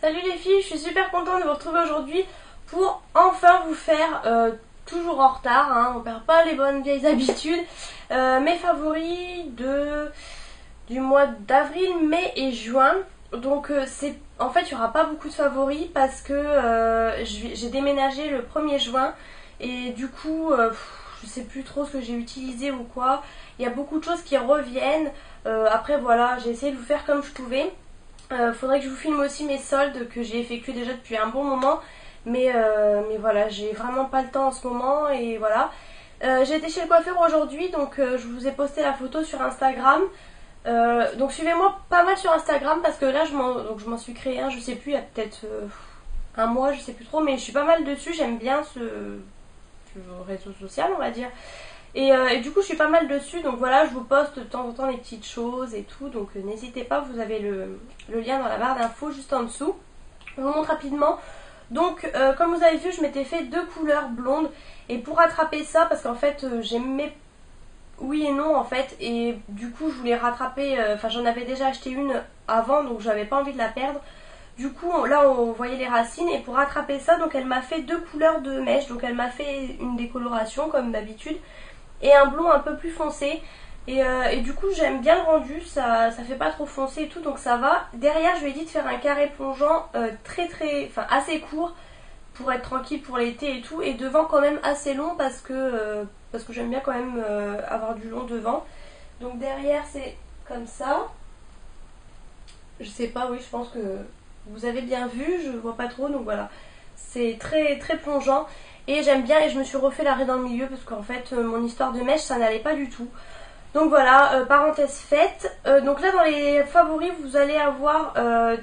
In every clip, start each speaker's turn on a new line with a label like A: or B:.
A: Salut les filles, je suis super contente de vous retrouver aujourd'hui pour enfin vous faire, toujours en retard, hein, on perd pas les bonnes vieilles habitudes, mes favoris du mois d'avril, mai et juin. Donc en fait il n'y aura pas beaucoup de favoris parce que j'ai déménagé le 1er juin et du coup je sais plus trop ce que j'ai utilisé ou quoi. Il y a beaucoup de choses qui reviennent. Après voilà, j'ai essayé de vous faire comme je pouvais. Faudrait que je vous filme aussi mes soldes que j'ai effectués déjà depuis un bon moment. Mais voilà, j'ai vraiment pas le temps en ce moment et voilà. J'ai été chez le coiffeur aujourd'hui, donc je vous ai posté la photo sur Instagram. Donc suivez-moi pas mal sur Instagram parce que là je m'en suis créé un, je sais plus, il y a peut-être un mois, je sais plus trop, mais je suis pas mal dessus, j'aime bien ce réseau social on va dire. Et du coup je suis pas mal dessus, donc voilà, je vous poste de temps en temps des petites choses et tout, donc n'hésitez pas, vous avez le lien dans la barre d'infos juste en dessous. Je vous montre rapidement. Donc comme vous avez vu, je m'étais fait 2 couleurs blondes, et pour rattraper ça, parce qu'en fait j'aimais oui et non en fait, et du coup je voulais rattraper, enfin j'en avais déjà acheté une avant, donc j'avais pas envie de la perdre. Du coup là on voyait les racines, et pour rattraper ça, donc elle m'a fait 2 couleurs de mèche, donc elle m'a fait une décoloration comme d'habitude et un blond un peu plus foncé. Et du coup j'aime bien le rendu, ça fait pas trop foncé et tout, donc ça va. Derrière je lui ai dit de faire un carré plongeant enfin assez court pour être tranquille pour l'été et tout, et devant quand même assez long parce que j'aime bien quand même avoir du long devant. Donc derrière c'est comme ça. Je sais pas, oui, je pense que vous avez bien vu, je vois pas trop, donc voilà. C'est très très plongeant et j'aime bien, et je me suis refait l'arrêt dans le milieu parce qu'en fait mon histoire de mèche ça n'allait pas du tout. Donc voilà, parenthèse faite. Donc là dans les favoris vous allez avoir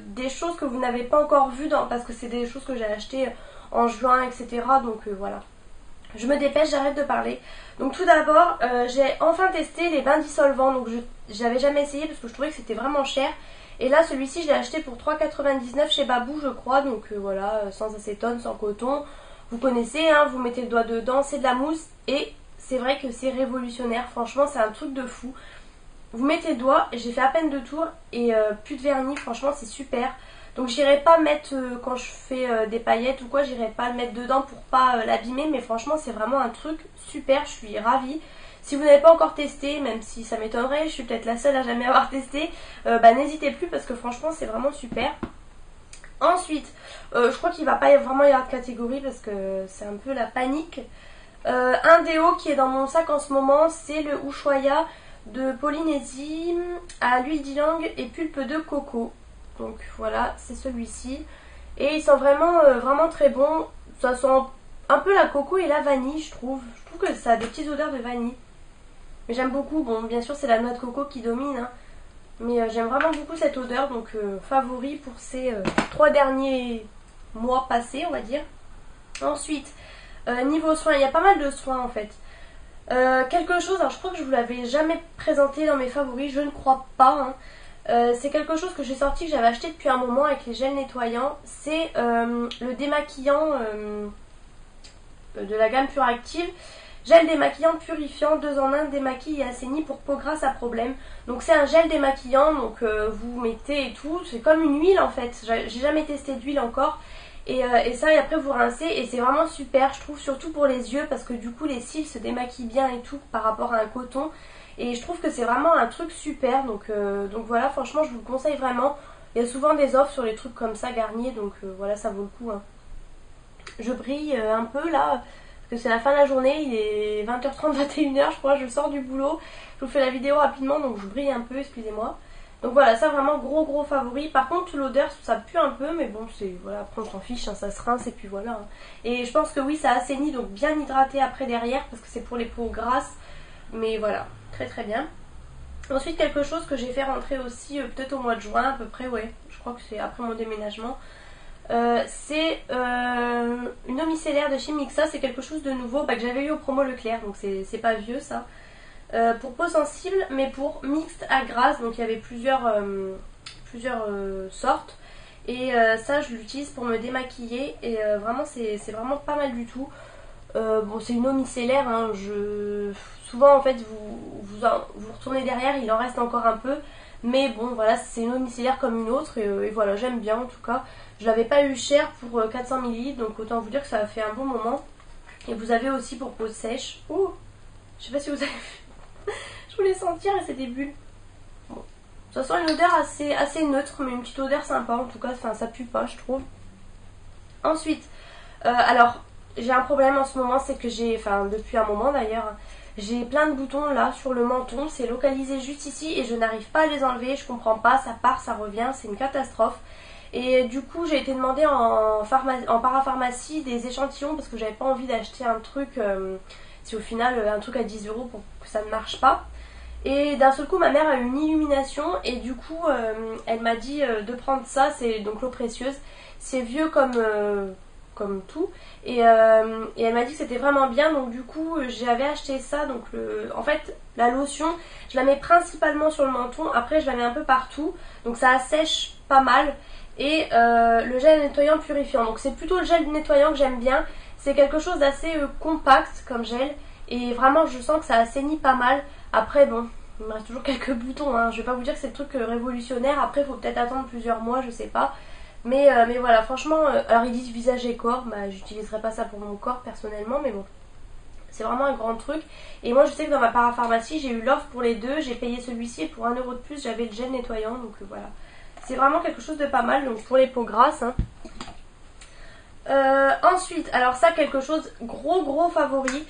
A: des choses que vous n'avez pas encore vues parce que c'est des choses que j'ai achetées en juin, etc. Donc voilà. Je me dépêche, j'arrête de parler. Donc tout d'abord, j'ai enfin testé les bains dissolvants. Donc j'avais jamais essayé parce que je trouvais que c'était vraiment cher. Et là celui-ci je l'ai acheté pour 3,99 chez Babou je crois. Donc voilà, sans acétone, sans coton. Vous connaissez, hein, vous mettez le doigt dedans, c'est de la mousse. Et c'est vrai que c'est révolutionnaire, franchement c'est un truc de fou. Vous mettez le doigt, j'ai fait à peine 2 tours et plus de vernis, franchement c'est super. Donc j'irai pas mettre, quand je fais des paillettes ou quoi, j'irai pas le mettre dedans pour pas l'abîmer. Mais franchement c'est vraiment un truc super, je suis ravie. Si vous n'avez pas encore testé, même si ça m'étonnerait, je suis peut-être la seule à jamais avoir testé, bah n'hésitez plus parce que franchement c'est vraiment super. Ensuite, je crois qu'il va pas vraiment y avoir de catégorie parce que c'est un peu la panique. Un déo qui est dans mon sac en ce moment, c'est le Ushuaïa de Polynésie à l'huile d'ylang et pulpe de coco. Donc voilà, c'est celui-ci. Et il sent vraiment, vraiment très bon. Ça sent un peu la coco et la vanille, je trouve. Je trouve que ça a des petites odeurs de vanille. Mais j'aime beaucoup. Bon, bien sûr, c'est la noix de coco qui domine, hein. Mais j'aime vraiment beaucoup cette odeur. Donc favori pour ces 3 derniers mois passés, on va dire. Ensuite, niveau soins, il y a pas mal de soins en fait. Quelque chose, alors je crois que je vous l'avais jamais présenté dans mes favoris, je ne crois pas, hein. C'est quelque chose que j'ai sorti, que j'avais acheté depuis un moment avec les gels nettoyants. C'est le démaquillant de la gamme Pure Active. Gel démaquillant purifiant 2 en 1, démaquille et assainit pour peau grasse à problème. Donc c'est un gel démaquillant, donc vous mettez et tout, c'est comme une huile en fait. J'ai jamais testé d'huile encore. Et ça, et après vous rincez, et c'est vraiment super, je trouve, surtout pour les yeux, parce que du coup les cils se démaquillent bien et tout par rapport à un coton. Et je trouve que c'est vraiment un truc super, donc voilà, franchement je vous le conseille vraiment. Il y a souvent des offres sur les trucs comme ça, Garnier, donc voilà, ça vaut le coup, hein. Je brille un peu là, parce que c'est la fin de la journée, il est 20h30, 21h je crois, je sors du boulot. Je vous fais la vidéo rapidement, donc je brille un peu, excusez-moi. Donc voilà, ça vraiment gros favori. Par contre l'odeur ça pue un peu, mais bon c'est voilà, après on s'en fiche, hein, ça se rince et puis voilà, hein. Et je pense que oui ça assainit, donc bien hydraté après derrière parce que c'est pour les peaux grasses. Mais voilà, très bien. Ensuite quelque chose que j'ai fait rentrer aussi peut-être au mois de juin à peu près, ouais, je crois que c'est après mon déménagement. C'est une eau micellaire de chez Mixa, c'est quelque chose de nouveau que j'avais eu au promo Leclerc, donc c'est pas vieux ça. Pour peau sensible, mais pour mixte à grasse, donc il y avait plusieurs sortes. Et ça je l'utilise pour me démaquiller, et vraiment c'est vraiment pas mal du tout. Bon c'est une eau micellaire, hein, souvent en fait vous retournez derrière, il en reste encore un peu. Mais bon voilà, c'est une eau micellaire comme une autre et voilà, j'aime bien en tout cas. Je l'avais pas eu cher pour 400 ml, donc autant vous dire que ça a fait un bon moment. Et vous avez aussi pour peau sèche. Oh, je sais pas si vous avez vu. Je voulais sentir et c'est des bulles. Bon. Ça sent une odeur assez neutre, mais une petite odeur sympa en tout cas, enfin, ça pue pas je trouve. Ensuite, alors j'ai un problème en ce moment, c'est que depuis un moment d'ailleurs, j'ai plein de boutons là sur le menton, c'est localisé juste ici et je n'arrive pas à les enlever, je comprends pas, ça part, ça revient, c'est une catastrophe. Et du coup j'ai été demander en parapharmacie des échantillons parce que j'avais pas envie d'acheter un truc, si au final un truc à 10 € pour que ça ne marche pas. Et d'un seul coup ma mère a eu une illumination et du coup elle m'a dit de prendre ça, c'est donc l'eau précieuse, c'est vieux comme tout et elle m'a dit que c'était vraiment bien, donc du coup j'avais acheté ça. Donc en fait la lotion je la mets principalement sur le menton, après je la mets un peu partout, donc ça assèche pas mal. Et le gel nettoyant purifiant, donc c'est plutôt le gel nettoyant que j'aime bien, c'est quelque chose d'assez compact comme gel et vraiment je sens que ça assainit pas mal. Après bon, il me reste toujours quelques boutons, hein. Je vais pas vous dire que c'est le truc révolutionnaire, après il faut peut-être attendre plusieurs mois, je sais pas. Mais voilà, franchement, alors ils disent visage et corps, bah j'utiliserai pas ça pour mon corps personnellement, mais bon. C'est vraiment un grand truc. Et moi je sais que dans ma parapharmacie j'ai eu l'offre pour les deux, j'ai payé celui-ci et pour 1 € de plus j'avais le gel nettoyant, donc voilà. C'est vraiment quelque chose de pas mal, donc pour les peaux grasses. Hein. Ensuite, alors ça quelque chose, gros favori.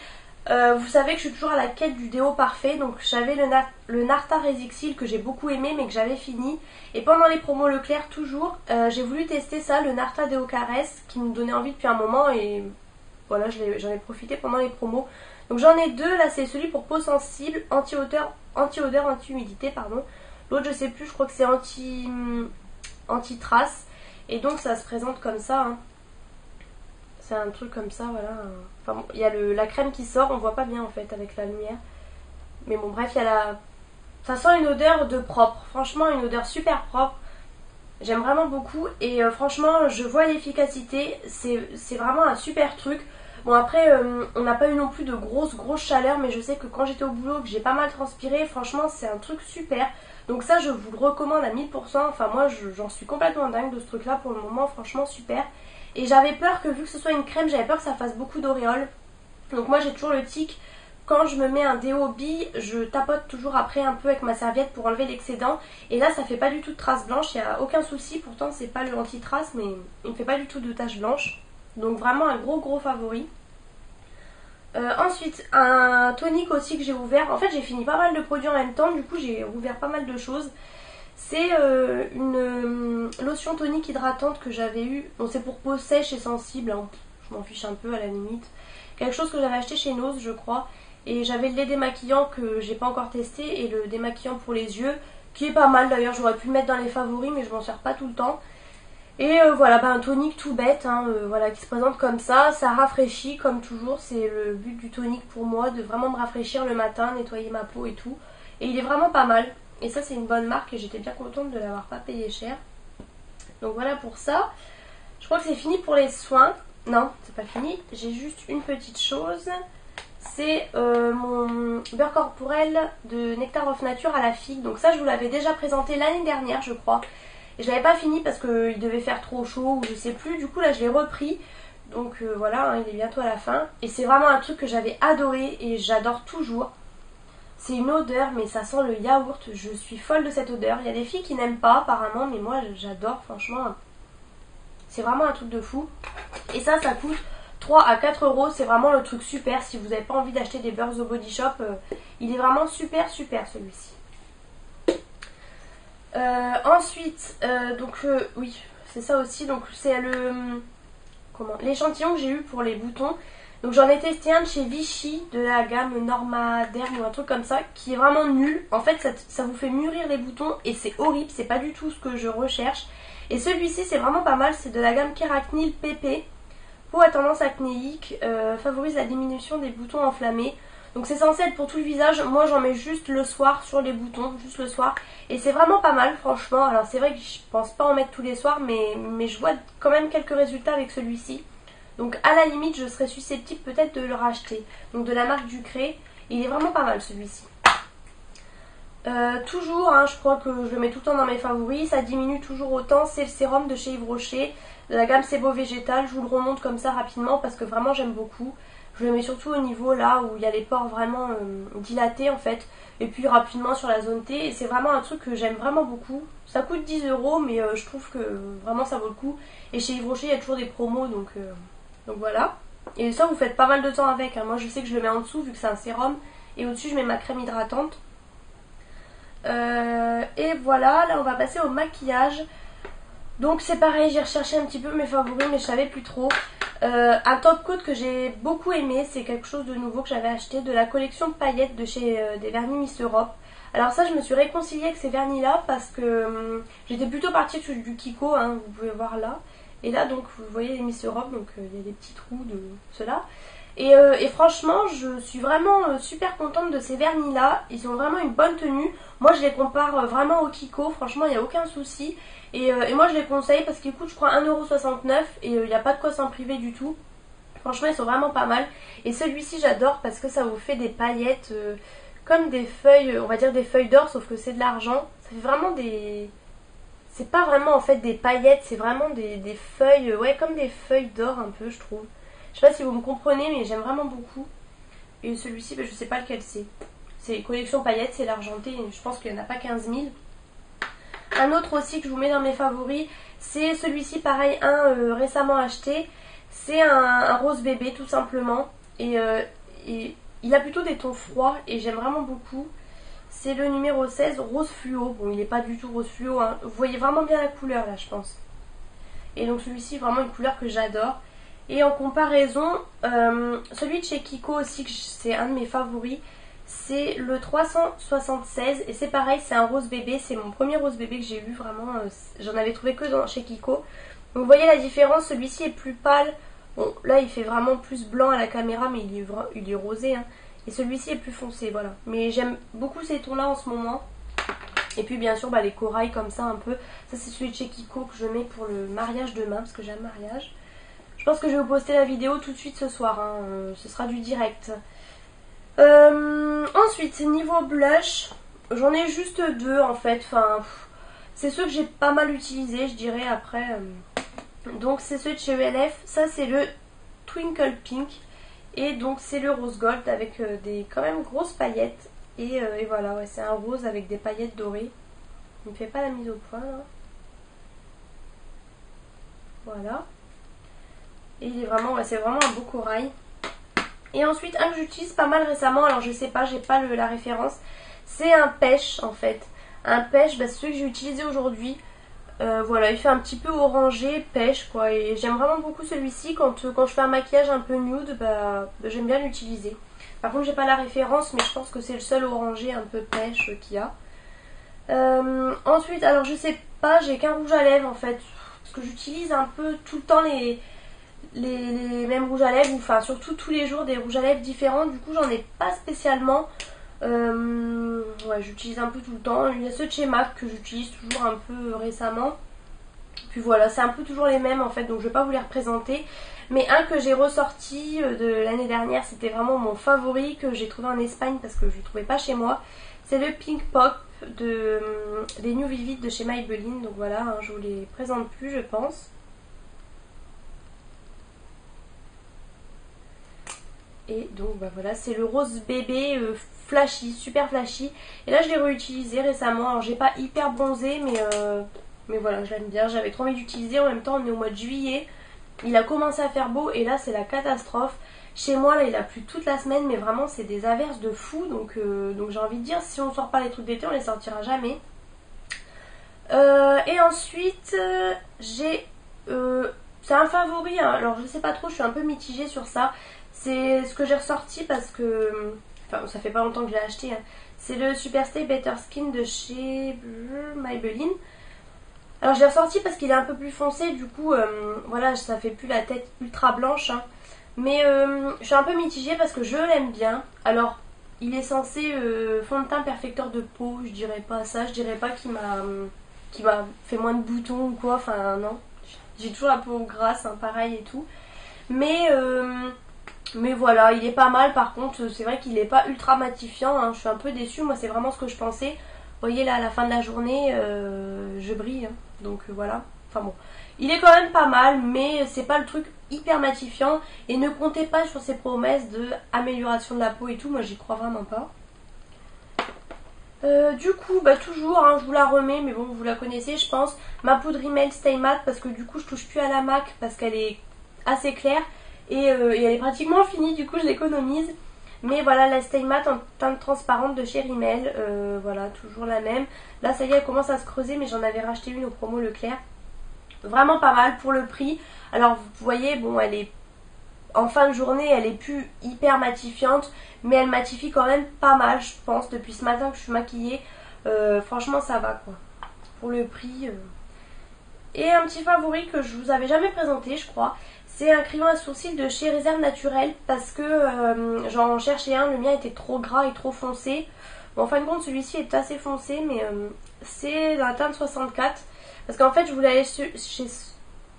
A: Vous savez que je suis toujours à la quête du déo parfait, donc j'avais le Narta Resixil que j'ai beaucoup aimé mais que j'avais fini. Et pendant les promos Leclerc toujours, j'ai voulu tester ça, le Narta Déo Caresse, qui me donnait envie depuis un moment et voilà, j'en ai profité pendant les promos. Donc j'en ai deux, là c'est celui pour peau sensible, anti-odeur, anti-humidité pardon. L'autre je sais plus, je crois que c'est anti-trace. Et donc ça se présente comme ça. Hein. C'est un truc comme ça, voilà. Enfin bon, il y a la crème qui sort, on voit pas bien en fait avec la lumière. Mais bon bref, il y a la... Ça sent une odeur de propre. Franchement une odeur super propre. J'aime vraiment beaucoup. Et franchement je vois l'efficacité. C'est vraiment un super truc. Bon après on n'a pas eu non plus de grosse chaleur, mais je sais que quand j'étais au boulot, que j'ai pas mal transpiré, franchement c'est un truc super. Donc ça je vous le recommande à 1000%, enfin moi j'en suis complètement dingue de ce truc là pour le moment, franchement super. Et j'avais peur que vu que ce soit une crème, j'avais peur que ça fasse beaucoup d'auréoles. Donc moi j'ai toujours le tic, quand je me mets un déo bille, je tapote toujours après un peu avec ma serviette pour enlever l'excédent. Et là ça fait pas du tout de traces blanches, il n'y a aucun souci, pourtant c'est pas le anti-trace mais il ne fait pas du tout de taches blanches. Donc vraiment un gros favori. Ensuite un tonique aussi que j'ai ouvert, en fait j'ai fini pas mal de produits en même temps, du coup j'ai ouvert pas mal de choses. C'est une lotion tonique hydratante que j'avais eu, bon c'est pour peau sèche et sensible, hein. Je m'en fiche un peu à la limite. Quelque chose que j'avais acheté chez Nose je crois, et j'avais le lait démaquillant que j'ai pas encore testé et le démaquillant pour les yeux qui est pas mal d'ailleurs, j'aurais pu le mettre dans les favoris mais je m'en sers pas tout le temps. Et voilà, un tonique tout bête, hein, voilà, qui se présente comme ça rafraîchit comme toujours, c'est le but du tonique pour moi, de vraiment me rafraîchir le matin, nettoyer ma peau et tout. Et il est vraiment pas mal, et ça c'est une bonne marque et j'étais bien contente de l'avoir pas payé cher. Donc voilà pour ça, je crois que c'est fini pour les soins, non c'est pas fini, j'ai juste une petite chose, c'est mon beurre corporel de Nectar of Nature à la figue, donc ça je vous l'avais déjà présenté l'année dernière je crois. Et je l'avais pas fini parce qu'il devait faire trop chaud ou je sais plus, du coup là je l'ai repris. Donc voilà, hein, il est bientôt à la fin. Et c'est vraiment un truc que j'avais adoré et j'adore toujours. C'est une odeur mais ça sent le yaourt, je suis folle de cette odeur. Il y a des filles qui n'aiment pas apparemment mais moi j'adore franchement. C'est vraiment un truc de fou. Et ça coûte 3 à 4 €, c'est vraiment le truc super si vous n'avez pas envie d'acheter des beurres au Body Shop. Il est vraiment super celui-ci. Ensuite, oui, c'est ça aussi, donc c'est l'échantillon que j'ai eu pour les boutons. Donc j'en ai testé un de chez Vichy, de la gamme Normaderm ou un truc comme ça, qui est vraiment nul. En fait ça vous fait mûrir les boutons et c'est horrible, c'est pas du tout ce que je recherche. Et celui-ci c'est vraiment pas mal, c'est de la gamme Keragnil PP. Peau à tendance acnéique, favorise la diminution des boutons enflammés. Donc c'est censé être pour tout le visage, moi j'en mets juste le soir sur les boutons, juste le soir. Et c'est vraiment pas mal franchement, alors c'est vrai que je pense pas en mettre tous les soirs mais je vois quand même quelques résultats avec celui-ci. Donc à la limite je serais susceptible peut-être de le racheter. Donc de la marque Ducré, il est vraiment pas mal celui-ci. Toujours, hein, je crois que je le mets tout le temps dans mes favoris, ça diminue toujours autant, c'est le sérum de chez Yves Rocher, de la gamme Sebo Végétal. Je vous le remonte comme ça rapidement parce que vraiment j'aime beaucoup. Je le mets surtout au niveau là où il y a les pores vraiment dilatés en fait, et puis rapidement sur la zone T, et c'est vraiment un truc que j'aime vraiment beaucoup. Ça coûte 10 € mais je trouve que vraiment ça vaut le coup, et chez Yves Rocher il y a toujours des promos, donc voilà. Et ça vous faites pas mal de temps avec, hein. Moi je sais que je le mets en dessous vu que c'est un sérum, et au-dessus je mets ma crème hydratante. Et voilà, là on va passer au maquillage. Donc c'est pareil, j'ai recherché un petit peu mes favoris mais je savais plus trop. Un top coat que j'ai beaucoup aimé, c'est quelque chose de nouveau que j'avais acheté, de la collection paillettes de chez des vernis Miss Europe. Alors ça je me suis réconciliée avec ces vernis là parce que j'étais plutôt partie sur du Kiko, hein, vous pouvez voir là. Et là donc vous voyez les Miss Europe, donc il y a des petits trous de ceux-là. Et franchement je suis vraiment super contente de ces vernis là, ils ont vraiment une bonne tenue. Moi je les compare vraiment au Kiko, franchement il n'y a aucun souci. Et moi je les conseille parce qu'ils coûtent je crois 1,69 € et il n'y a pas de quoi s'en priver du tout. Franchement ils sont vraiment pas mal. Et celui-ci j'adore parce que ça vous fait des paillettes comme des feuilles, on va dire des feuilles d'or, sauf que c'est de l'argent. Ça fait vraiment des... C'est pas vraiment en fait des paillettes, c'est vraiment des feuilles, ouais, comme des feuilles d'or un peu je trouve. Je sais pas si vous me comprenez mais j'aime vraiment beaucoup. Et celui-ci je sais pas lequel c'est. C'est collection paillettes, c'est l'argenté, je pense qu'il n'y en a pas 15 000. Un autre aussi que je vous mets dans mes favoris, c'est celui-ci pareil, récemment acheté. C'est un rose bébé tout simplement. Et il a plutôt des tons froids et j'aime vraiment beaucoup. C'est le numéro 16, rose fluo. Bon, il n'est pas du tout rose fluo, hein. Vous voyez vraiment bien la couleur là, je pense. Et donc celui-ci, vraiment une couleur que j'adore. Et en comparaison, celui de chez Kiko aussi, c'est un de mes favoris. C'est le 376 et c'est pareil, c'est un rose bébé. C'est mon premier rose bébé que j'ai eu vraiment. J'en avais trouvé que chez Kiko. Donc vous voyez la différence, celui-ci est plus pâle. Bon, là il fait vraiment plus blanc à la caméra, mais il est rosé, hein. Et celui-ci est plus foncé, voilà. Mais j'aime beaucoup ces tons-là en ce moment. Et puis bien sûr, les corails comme ça un peu. Ça c'est celui de chez Kiko que je mets pour le mariage demain, parce que j'ai un mariage. Je pense que je vais vous poster la vidéo tout de suite ce soir, hein. Ce sera du direct. Ensuite, niveau blush, j'en ai juste deux en fait. Enfin, c'est ceux que j'ai pas mal utilisés, je dirais après. Donc c'est ceux de chez ELF. Ça c'est le Twinkle Pink. Et donc c'est le rose gold avec des quand même grosses paillettes. Et voilà, ouais, c'est un rose avec des paillettes dorées. Il me fait pas la mise au point là. Voilà. Et il est vraiment, ouais, c'est vraiment un beau corail. Et ensuite un que j'utilise pas mal récemment, alors je sais pas, j'ai pas la référence. C'est un pêche en fait. Un pêche, c'est celui que j'ai utilisé aujourd'hui. Voilà, il fait un petit peu orangé, pêche quoi. Et j'aime vraiment beaucoup celui-ci. Quand je fais un maquillage un peu nude, j'aime bien l'utiliser. Par contre j'ai pas la référence, mais je pense que c'est le seul orangé un peu pêche qu'il y a. Ensuite, alors je sais pas, j'ai qu'un rouge à lèvres en fait. Parce que j'utilise un peu tout le temps les mêmes rouges à lèvres, enfin surtout tous les jours des rouges à lèvres différents. Du coup j'en ai pas spécialement. Ouais, j'utilise un peu tout le temps. Il y a ceux de chez MAC que j'utilise toujours un peu récemment. Puis voilà, c'est un peu toujours les mêmes en fait, donc je vais pas vous les représenter. Mais un que j'ai ressorti de l'année dernière, c'était vraiment mon favori, que j'ai trouvé en Espagne parce que je le trouvais pas chez moi. C'est le Pink Pop des New Vivid de chez Maybelline. Donc voilà, hein, je vous les présente plus je pense. Et donc voilà, c'est le rose bébé flashy, super flashy. Et là je l'ai réutilisé récemment. Alors j'ai pas hyper bronzé, mais voilà, je l'aime bien. J'avais trop envie d'utiliser. En même temps on est au mois de juillet. Il a commencé à faire beau et là c'est la catastrophe. Chez moi là il a plu toute la semaine, mais vraiment c'est des averses de fou. Donc j'ai envie de dire, si on sort pas les trucs d'été on les sortira jamais. Et ensuite j'ai... c'est un favori, hein. Alors je sais pas trop, je suis un peu mitigée sur ça. C'est ce que j'ai ressorti parce que... Enfin, ça fait pas longtemps que je l'ai acheté, hein. C'est le Superstay Better Skin de chez Maybelline. Alors je l'ai ressorti parce qu'il est un peu plus foncé. Du coup, voilà, ça fait plus la tête ultra blanche, hein. Mais je suis un peu mitigée parce que je l'aime bien. Alors, il est censé fond de teint perfecteur de peau. Je dirais pas ça. Je dirais pas qu'il m'a fait moins de boutons ou quoi. Enfin, non. J'ai toujours la peau grasse, hein, pareil et tout. Mais voilà, il est pas mal. Par contre, c'est vrai qu'il est pas ultra matifiant, hein. Je suis un peu déçue. Moi, c'est vraiment ce que je pensais. voyez là à la fin de la journée je brille hein. Donc voilà, enfin bon, il est quand même pas mal, mais c'est pas le truc hyper matifiant. Et ne comptez pas sur ces promesses de amélioration de la peau et tout, moi j'y crois vraiment pas. Du coup bah toujours hein, je vous la remets, mais bon vous la connaissez je pense, ma poudre Rimmel Stay Matte, parce que du coup je touche plus à la MAC parce qu'elle est assez claire et elle est pratiquement finie, du coup je l'économise. Mais voilà, la Stay Matte en teinte transparente de chez Rimmel, voilà, toujours la même. Là ça y est, elle commence à se creuser, mais j'en avais racheté une au promo Leclerc. Vraiment pas mal pour le prix. Alors vous voyez, bon elle est en fin de journée, elle est plus hyper matifiante, mais elle matifie quand même pas mal je pense. Depuis ce matin que je suis maquillée, franchement ça va quoi, pour le prix. Et un petit favori que je vous avais jamais présenté je crois, c'est un crayon à sourcils de chez Réserve Naturelle, parce que j'en cherchais un, le mien était trop gras et trop foncé. Bon, en fin de compte celui-ci est assez foncé, mais c'est la teinte 64. Parce qu'en fait je voulais aller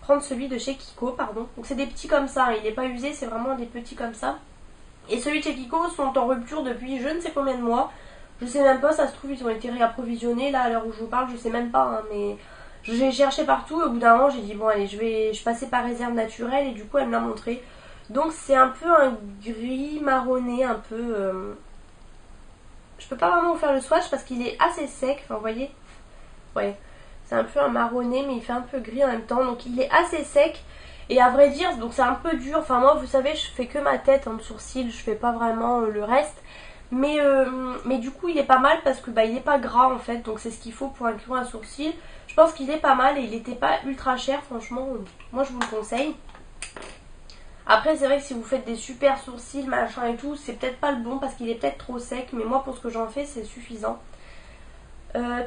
A: prendre celui de chez Kiko, pardon. Donc c'est des petits comme ça, hein. Il n'est pas usé, c'est vraiment des petits comme ça. Et celui de chez Kiko sont en rupture depuis je ne sais combien de mois. Je sais même pas, ça se trouve ils ont été réapprovisionnés là à l'heure où je vous parle, je sais même pas hein, mais j'ai cherché partout. Au bout d'un moment j'ai dit bon allez, je passais par Réserve Naturelle et du coup elle me l'a montré. Donc c'est un peu un gris marronné, un peu je peux pas vraiment vous faire le swatch parce qu'il est assez sec, enfin vous voyez. Ouais, c'est un peu un marronné mais il fait un peu gris en même temps, donc il est assez sec. Et à vrai dire, donc c'est un peu dur, enfin moi vous savez je fais que ma tête en sourcil, je fais pas vraiment le reste. Mais du coup il est pas mal parce que bah il est pas gras en fait, donc c'est ce qu'il faut pour un crayon à sourcils. Je pense qu'il est pas mal et il était pas ultra cher, franchement moi je vous le conseille. Après c'est vrai que si vous faites des super sourcils machin et tout, c'est peut-être pas le bon parce qu'il est peut-être trop sec, mais moi pour ce que j'en fais c'est suffisant.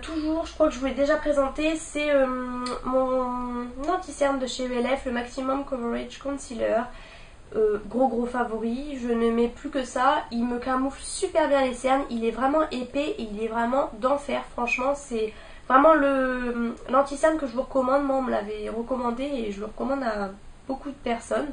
A: Toujours, je crois que je vous l'ai déjà présenté, c'est mon anti-cerne de chez ELF, le Maximum Coverage Concealer. Gros favori, je ne mets plus que ça, il me camoufle super bien les cernes, il est vraiment épais et il est vraiment d'enfer, franchement c'est vraiment l'anti-cerne que je vous recommande. Moi on me l'avait recommandé et je le recommande à beaucoup de personnes.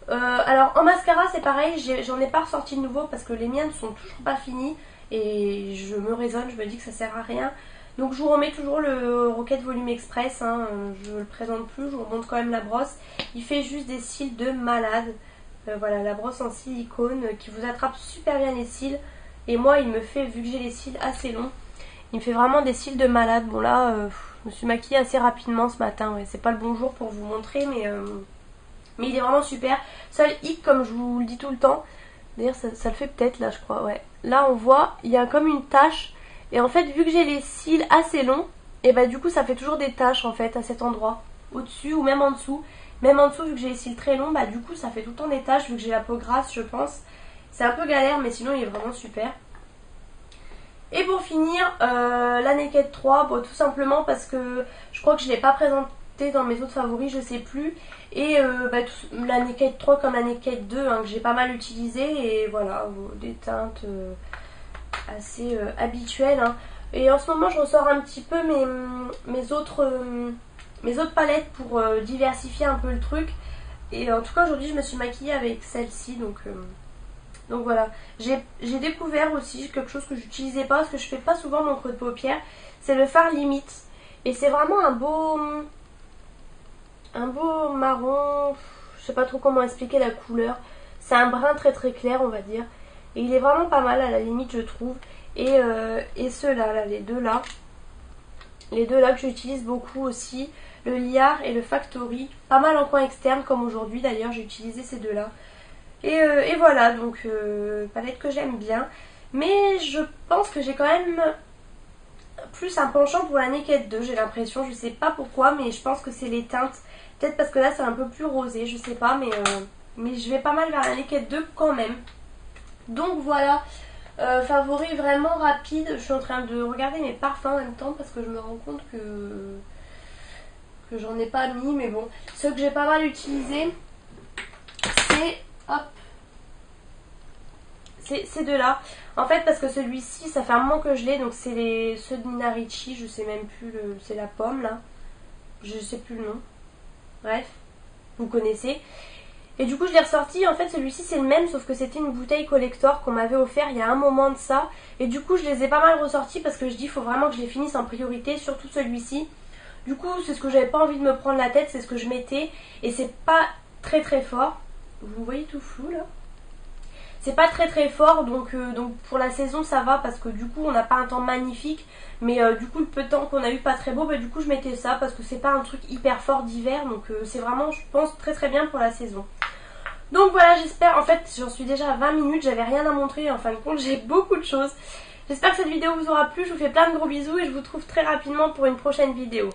A: Alors en mascara c'est pareil, j'en ai pas ressorti de nouveau parce que les miennes sont toujours pas finies et je me raisonne, je me dis que ça sert à rien. Donc je vous remets toujours le Rocket Volume Express, hein, je ne le présente plus, je vous remontre quand même la brosse. Il fait juste des cils de malade. Voilà, la brosse en silicone qui vous attrape super bien les cils. Et moi il me fait, vu que j'ai les cils assez longs, il me fait vraiment des cils de malade. Bon là, je me suis maquillée assez rapidement ce matin, ouais, c'est pas le bon jour pour vous montrer, mais il est vraiment super. Seul hic, comme je vous le dis tout le temps, d'ailleurs ça le fait peut-être là je crois, ouais. Là on voit, il y a comme une tache. Et en fait vu que j'ai les cils assez longs, et bah du coup ça fait toujours des taches en fait à cet endroit, au-dessus ou même en dessous. Même en dessous vu que j'ai les cils très longs, bah du coup ça fait tout le temps des taches vu que j'ai la peau grasse je pense. C'est un peu galère mais sinon il est vraiment super. Et pour finir, la Naked 3, bon, tout simplement parce que je crois que je ne l'ai pas présenté dans mes autres favoris, je sais plus. Et la Naked 3 comme la Naked 2 hein, que j'ai pas mal utilisé. Et voilà, des teintes assez habituelles. Hein. Et en ce moment je ressors un petit peu mes autres palettes pour diversifier un peu le truc. Et en tout cas aujourd'hui je me suis maquillée avec celle-ci, donc voilà, j'ai découvert aussi quelque chose que j'utilisais pas parce que je fais pas souvent mon creux de paupière, c'est le fard limite. Et c'est vraiment un beau marron, je sais pas trop comment expliquer la couleur. C'est un brun très clair on va dire. Et il est vraiment pas mal à la limite je trouve. Et ceux-là, là, les deux là que j'utilise beaucoup aussi, le Liar et le Factory. Pas mal en coin externe comme aujourd'hui d'ailleurs, j'ai utilisé ces deux là. Et voilà, donc palette que j'aime bien. Mais je pense que j'ai quand même plus un penchant pour la Naked 2, j'ai l'impression. Je sais pas pourquoi, mais je pense que c'est les teintes. Peut-être parce que là c'est un peu plus rosé, je sais pas. Mais je vais pas mal vers la Naked 2 quand même. Donc voilà, favori vraiment rapide. Je suis en train de regarder mes parfums en même temps parce que je me rends compte que j'en ai pas mis. Mais bon, ceux que j'ai pas mal utilisés, c'est... Hop, ces deux là. En fait parce que celui-ci ça fait un moment que je l'ai. Donc c'est ceux de Nina Ricci. Je sais même plus c'est la pomme là. Je sais plus le nom. Bref, vous connaissez. Et du coup je l'ai ressorti, en fait celui-ci c'est le même sauf que c'était une bouteille collector qu'on m'avait offert il y a un moment de ça. Et du coup je les ai pas mal ressortis parce que je dis il faut vraiment que je les finisse en priorité, surtout celui-ci. Du coup c'est ce que j'avais pas envie de me prendre la tête, c'est ce que je mettais. Et c'est pas très très fort. Vous voyez tout flou là? C'est pas très très fort donc pour la saison ça va parce que du coup on n'a pas un temps magnifique. Mais du coup le peu de temps qu'on a eu pas très beau, bah, du coup je mettais ça parce que c'est pas un truc hyper fort d'hiver. Donc c'est vraiment je pense très très bien pour la saison. Donc voilà, j'espère, en fait j'en suis déjà à 20 minutes, j'avais rien à montrer, en fin de compte j'ai beaucoup de choses. J'espère que cette vidéo vous aura plu, je vous fais plein de gros bisous et je vous retrouve très rapidement pour une prochaine vidéo.